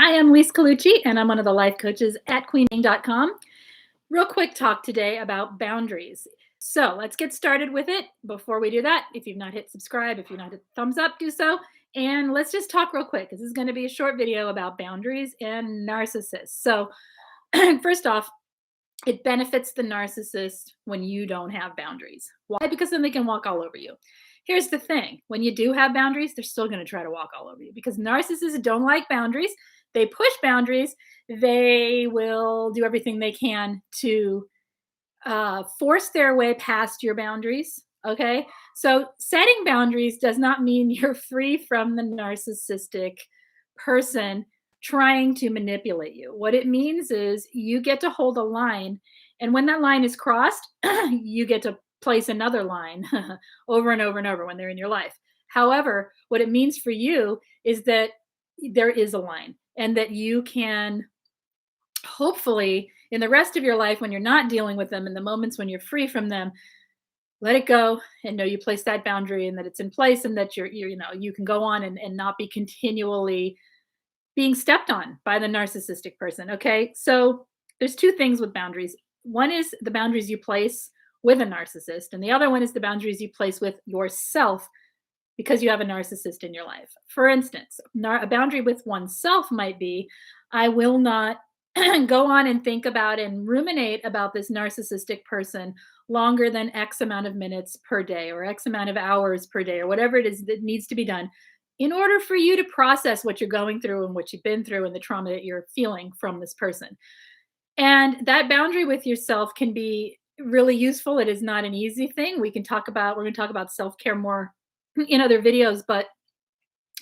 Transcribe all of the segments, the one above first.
Hi, I'm Lise Colucci, and I'm one of the life coaches at QueenBeeing.com. Real quick talk today about boundaries. So let's get started with it. Before we do that, if you've not hit subscribe, if you've not hit thumbs up, do so. And let's just talk real quick. This is going to be a short video about boundaries and narcissists. So first off, it benefits the narcissist when you don't have boundaries. Why? Because then they can walk all over you. Here's the thing. When you do have boundaries, they're still going to try to walk all over you because narcissists don't like boundaries. They push boundaries. They will do everything they can to force their way past your boundaries. Okay. So setting boundaries does not mean you're free from the narcissistic person trying to manipulate you. What it means is you get to hold a line. And when that line is crossed, you get to place another line over and over and over when they're in your life. However, what it means for you is that there is a line and that you can hopefully in the rest of your life, when you're not dealing with them, in the moments when you're free from them, let it go and know you place that boundary and that it's in place and that you can go on and not be continually being stepped on by the narcissistic person. Okay. So there's two things with boundaries. One is the boundaries you place with a narcissist, and the other one is the boundaries you place with yourself because you have a narcissist in your life. For instance, a boundary with oneself might be, I will not go on and think about and ruminate about this narcissistic person longer than X amount of minutes per day or X amount of hours per day or whatever it is that needs to be done in order for you to process what you're going through and what you've been through and the trauma that you're feeling from this person. And that boundary with yourself can be really useful. It is not an easy thing. We're going to talk about self-care more in other videos, but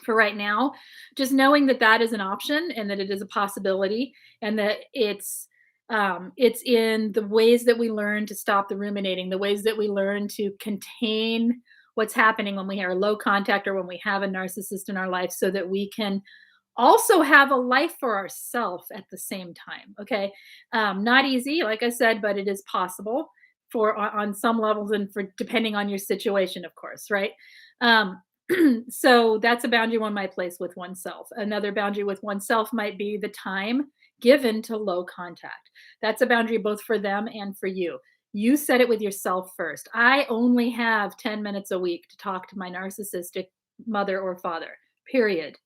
for right now, just knowing that that is an option and that it is a possibility and that it's in the ways that we learn to stop the ruminating, the ways that we learn to contain what's happening when we are low contact or when we have a narcissist in our life so that we can also have a life for ourselves at the same time. Okay. Not easy, like I said, but it is possible for on some levels and for depending on your situation, of course, right? So that's a boundary one might place with oneself. Another boundary with oneself might be the time given to low contact. That's a boundary both for them and for you. You set it with yourself first. I only have 10 minutes a week to talk to my narcissistic mother or father, period.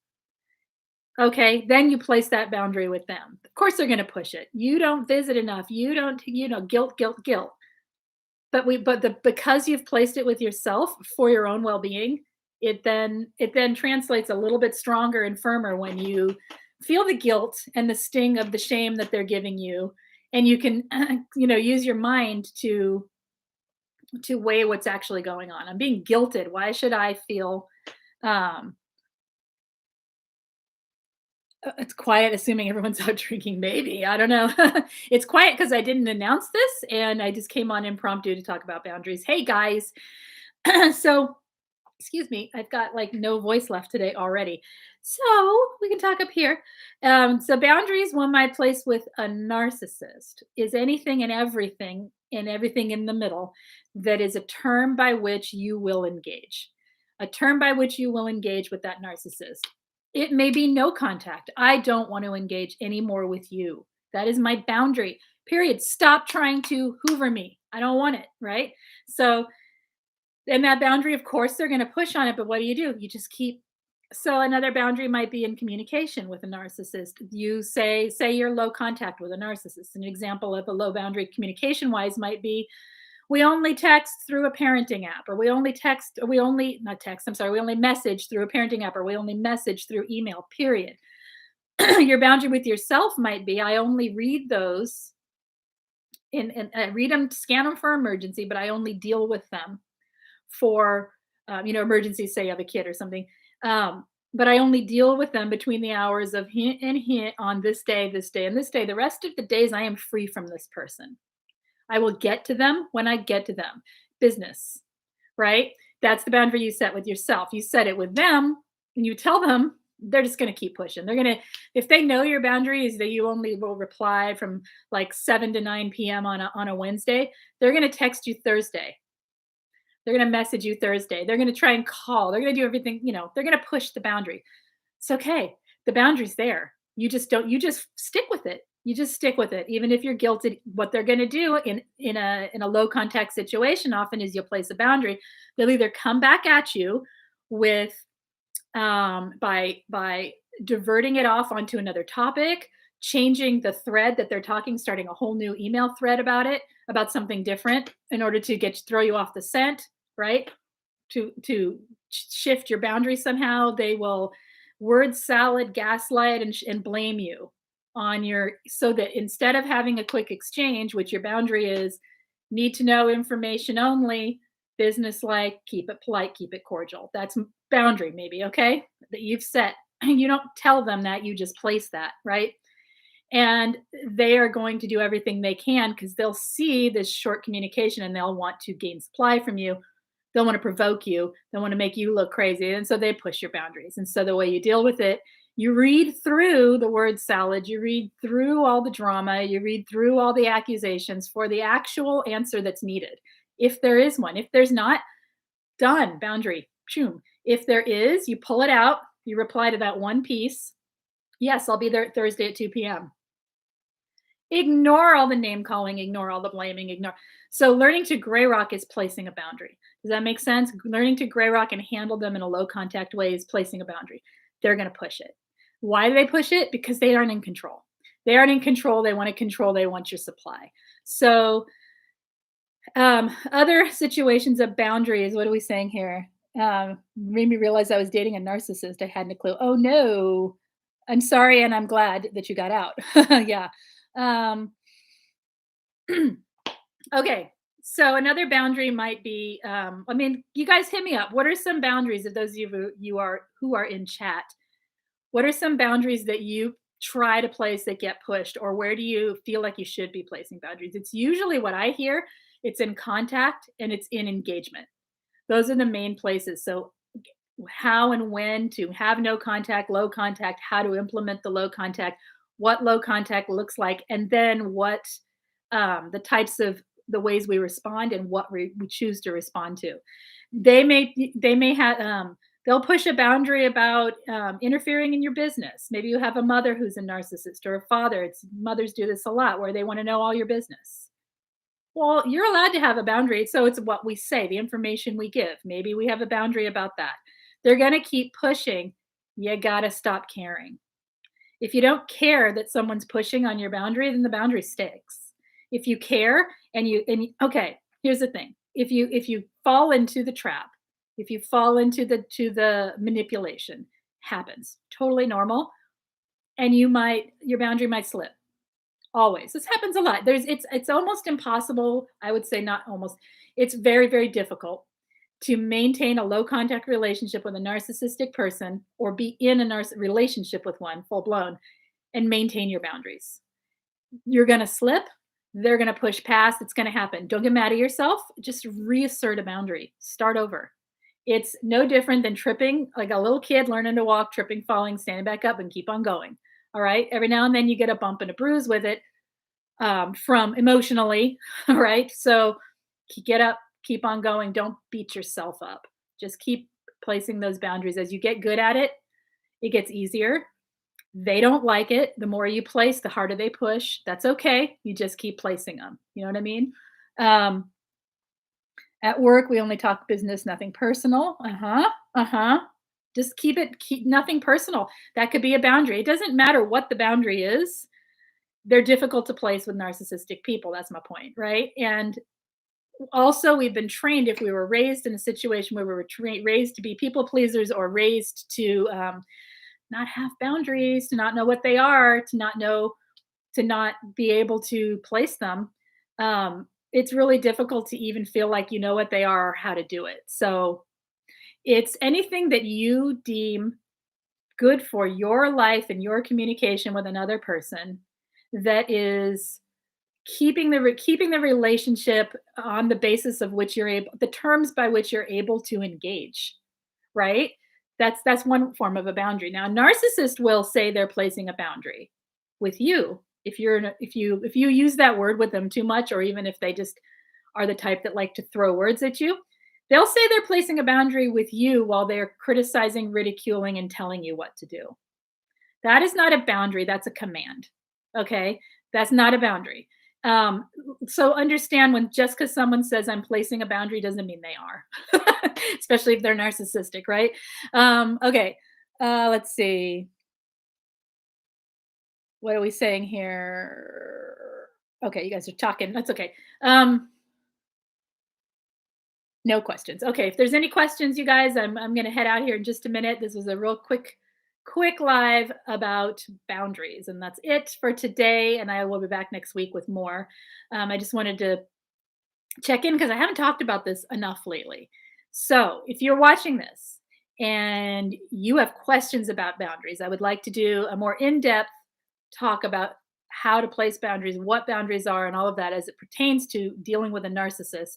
Okay, then you place that boundary with them. Of course, they're going to push it. You don't visit enough. You don't, guilt, guilt, guilt. Because you've placed it with yourself for your own well-being, it then translates a little bit stronger and firmer when you feel the guilt and the sting of the shame that they're giving you, and you can use your mind to weigh what's actually going on. I'm being guilted. Why should I feel it's quiet, assuming everyone's out drinking? Maybe, I don't know. It's quiet because I didn't announce this and I just came on impromptu to talk about boundaries. Hey guys. So excuse me, I've got like no voice left today already. So we can talk up here. So boundaries one might place with a narcissist is anything and everything in the middle that is a term by which you will engage. A term by which you will engage with that narcissist. It may be no contact. I don't want to engage anymore with you. That is my boundary. Period. Stop trying to hoover me. I don't want it, right? So and that boundary, of course, they're going to push on it, but what do? You just keep. So another boundary might be in communication with a narcissist. You say you're low contact with a narcissist. An example of a low boundary communication-wise might be, we only text through a parenting app, or we only message through a parenting app, or we only message through email, period. Your boundary with yourself might be, I only read those and I read them, scan them for emergency, but I only deal with them for emergencies, say you have a kid or something, but I only deal with them between the hours of hint and hint on this day and this day. The rest of the days I am free from this person. I will get to them when I get to them. Business, right? That's the boundary you set with yourself. You set it with them and you tell them, they're just going to keep pushing. They're going to, if they know your boundary is that you only will reply from like 7 to 9 p.m. on a Wednesday, they're going to text you Thursday. They're going to message you Thursday. They're going to try and call. They're going to do everything, they're going to push the boundary. It's okay. The boundary's there. You just stick with it. You just stick with it. Even if you're guilty, what they're going to do in a low contact situation often is you'll place a boundary. They'll either come back at you with by diverting it off onto another topic, changing the thread that they're talking, starting a whole new email thread about it, about something different in order to throw you off the scent, right? To shift your boundaries somehow. They will word salad, gaslight, and blame you on your, so that instead of having a quick exchange, which your boundary is need to know information only, business like, keep it polite, keep it cordial. That's boundary, maybe, okay, that you've set. You don't tell them that, you just place that, right? And they are going to do everything they can because they'll see this short communication and they'll want to gain supply from you. They'll want to provoke you. They want to make you look crazy. And so they push your boundaries. And so the way you deal with it, you read through the word salad, you read through all the drama, you read through all the accusations for the actual answer that's needed. If there is one, if there's not, done, boundary, choom. If there is, you pull it out, you reply to that one piece. Yes, I'll be there Thursday at 2 p.m. Ignore all the name calling, ignore all the blaming, ignore. So learning to gray rock is placing a boundary. Does that make sense? Learning to gray rock and handle them in a low contact way is placing a boundary. They're going to push it. Why do they push it? Because they aren't in control. They aren't in control. They want to control. They want your supply. So other situations of boundaries, what are we saying here? Made me realize I was dating a narcissist. I hadn't a clue. Oh no, I'm sorry. And I'm glad that you got out. Yeah. Okay. So another boundary might be, you guys hit me up. What are some boundaries of those of you who are in chat? What are some boundaries that you try to place that get pushed, or where do you feel like you should be placing boundaries? It's usually what I hear. It's in contact and it's in engagement. Those are the main places. So how and when to have no contact, low contact, how to implement the low contact, what low contact looks like, and then what the types of the ways we respond and what we choose to respond to. They may have they'll push a boundary about interfering in your business. Maybe you have a mother who's a narcissist, or a father. Mothers do this a lot, where they want to know all your business. Well, you're allowed to have a boundary. So it's what we say, the information we give. Maybe we have a boundary about that. They're going to keep pushing. You got to stop caring. If you don't care that someone's pushing on your boundary, then the boundary sticks. If you care okay, here's the thing. If you fall into the trap, if you fall into the manipulation, happens. Totally normal. And your boundary might slip. Always. This happens a lot. It's almost impossible. I would say not almost. It's very, very difficult to maintain a low contact relationship with a narcissistic person, or be in a relationship with one full blown, and maintain your boundaries. You're going to slip. They're going to push past. It's going to happen. Don't get mad at yourself. Just reassert a boundary. Start over. It's no different than tripping, like a little kid learning to walk, tripping, falling, standing back up, and keep on going. All right. Every now and then you get a bump and a bruise with it from emotionally. All right. So get up, keep on going. Don't beat yourself up. Just keep placing those boundaries. As you get good at it, it gets easier. They don't like it. The more you place, the harder they push. That's okay. You just keep placing them. You know what I mean? At work, we only talk business, nothing personal. Just keep nothing personal. That could be a boundary. It doesn't matter what the boundary is. They're difficult to place with narcissistic people. That's my point, right? And also, we've been trained, if we were raised in a situation where we were raised to be people pleasers, or raised to not have boundaries, to not know what they are, to not be able to place them. It's really difficult to even feel like you know what they are or how to do it. So it's anything that you deem good for your life and your communication with another person that is keeping the relationship on the basis of which the terms by which you're able to engage, right? That's one form of a boundary. Now, a narcissist will say they're placing a boundary with you. If you use that word with them too much, or even if they just are the type that like to throw words at you, they'll say they're placing a boundary with you while they're criticizing, ridiculing, and telling you what to do. That is not a boundary, that's a command. Okay? That's not a boundary. Um, so understand when just because someone says I'm placing a boundary doesn't mean they are, especially if they're narcissistic, right? Okay. Let's see. What are we saying here? Okay, you guys are talking. That's okay. No questions. Okay, if there's any questions, you guys, I'm gonna head out here in just a minute. This was a real quick live about boundaries, and that's it for today. And I will be back next week with more. I just wanted to check in because I haven't talked about this enough lately. So if you're watching this and you have questions about boundaries, I would like to do a more in-depth talk about how to place boundaries, what boundaries are, and all of that as it pertains to dealing with a narcissist.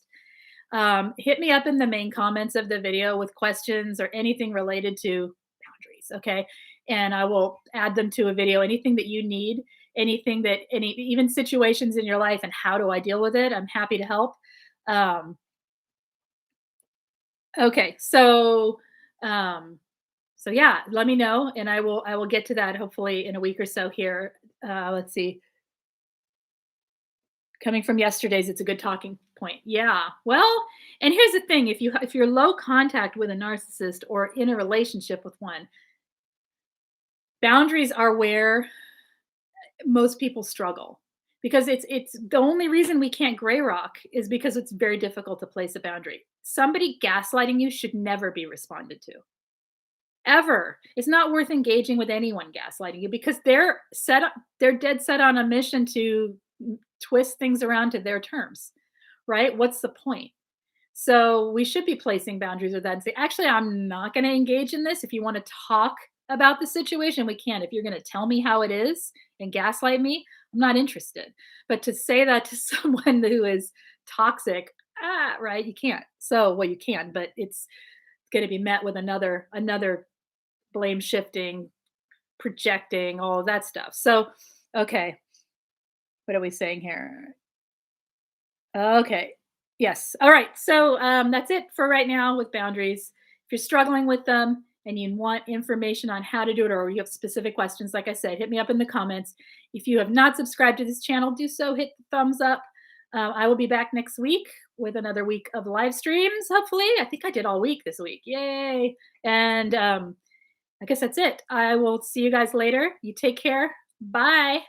Hit me up in the main comments of the video with questions or anything related to boundaries, okay? And I will add them to a video. Anything that you need, anything that even situations in your life and how do I deal with it, I'm happy to help. Um, okay, um, so yeah, let me know, and I will get to that hopefully in a week or so here. Let's see. Coming from yesterday's, it's a good talking point. Yeah. Well, and here's the thing: if you're low contact with a narcissist or in a relationship with one, boundaries are where most people struggle because it's the only reason we can't gray rock is because it's very difficult to place a boundary. Somebody gaslighting you should never be responded to. Ever. It's not worth engaging with anyone gaslighting you because they're dead set on a mission to twist things around to their terms, right? What's the point? So we should be placing boundaries with that and say, actually, I'm not going to engage in this. If you want to talk about the situation, we can. If you're going to tell me how it is and gaslight me, I'm not interested. But to say that to someone who is toxic, right? You can't. So, well, you can, but it's going to be met with another blame shifting, projecting, all of that stuff. So, okay, what are we saying here? Okay. Yes. All right. So that's it for right now with boundaries. If you're struggling with them and you want information on how to do it, or you have specific questions, like I said, hit me up in the comments. If you have not subscribed to this channel, do so. Hit the thumbs up. I will be back next week with another week of live streams. Hopefully, I think I did all week this week. Yay! And I guess that's it. I will see you guys later. You take care. Bye.